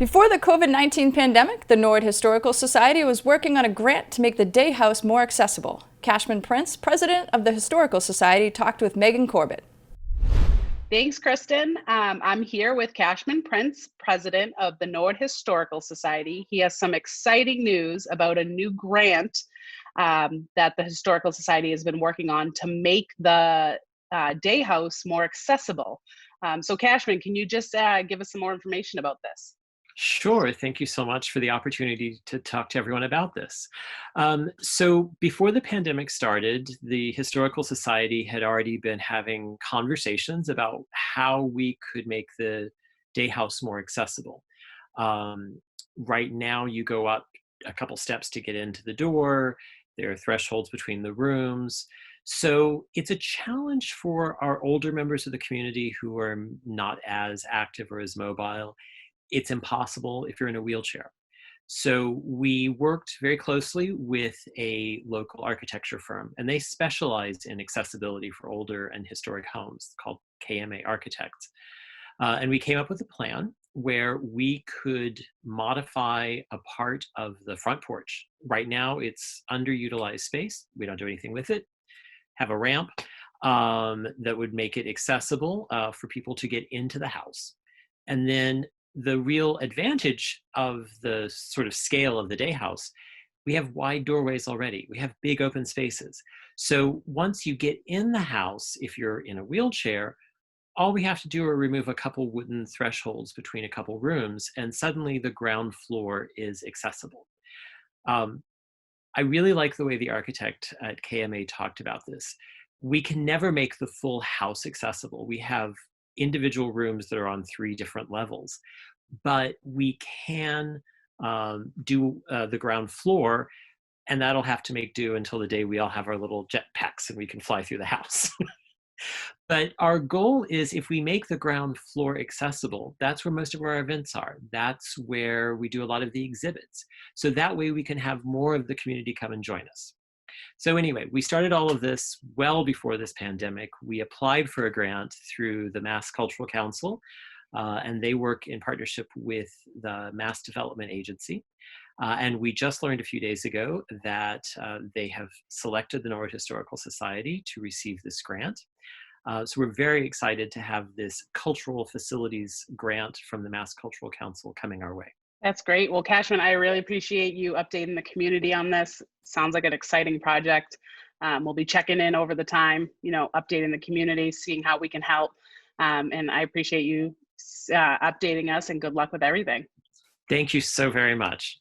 Before the COVID-19 pandemic, the Norwood Historical Society was working on a grant to make the Day House more accessible. Cashman Prince, president of the Historical Society, talked with Megan Corbett. Thanks, Kristen. I'm here with Cashman Prince, president of the Norwood Historical Society. He has some exciting news about a new grant that the Historical Society has been working on to make the Day House more accessible. So Cashman, can you just give us some more information about this? Sure. Thank you so much for the opportunity to talk to everyone about this. So, before the pandemic started, the Historical Society had already been having conversations about how we could make the day house more accessible. Um, right now, you go up a couple steps to get into the door, there are thresholds between the rooms. So, it's a challenge for our older members of the community who are not as active or as mobile. It's impossible if you're in a wheelchair. So we worked very closely with a local architecture firm, and they specialize in accessibility for older and historic homes called KMA Architects. And we came up with a plan where we could modify a part of the front porch. Right now, it's underutilized space. We don't do anything with it. Have a ramp that would make it accessible for people to get into the house. And then the real advantage of the sort of scale of the day house, we have wide doorways already. We have big open spaces. So once you get in the house, if you're in a wheelchair, all we have to do are remove a couple wooden thresholds between a couple rooms, and suddenly the ground floor is accessible. Um, I really like the way the architect at KMA talked about this. We can never make the full house accessible. We have individual rooms that are on 3 different levels, but we can do the ground floor, and that'll have to make do until the day we all have our little jetpacks and we can fly through the house. But our goal is, if we make the ground floor accessible, that's where most of our events are. That's where we do a lot of the exhibits. So that way we can have more of the community come and join us. So anyway, we started all of this well before this pandemic. We applied for a grant through the Mass Cultural Council, and they work in partnership with the Mass Development Agency. And we just learned a few days ago that they have selected the Norwood Historical Society to receive this grant. So we're very excited to have this cultural facilities grant from the Mass Cultural Council coming our way. That's great. Well, Cashman, I really appreciate you updating the community on this. Sounds like an exciting project. We'll be checking in over the time, updating the community, seeing how we can help. And I appreciate you updating us, and good luck with everything. Thank you so very much.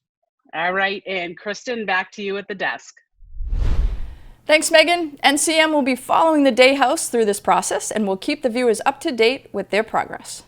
All right. And Kristen, back to you at the desk. Thanks, Megan. NCM will be following the Day House through this process, and will keep the viewers up to date with their progress.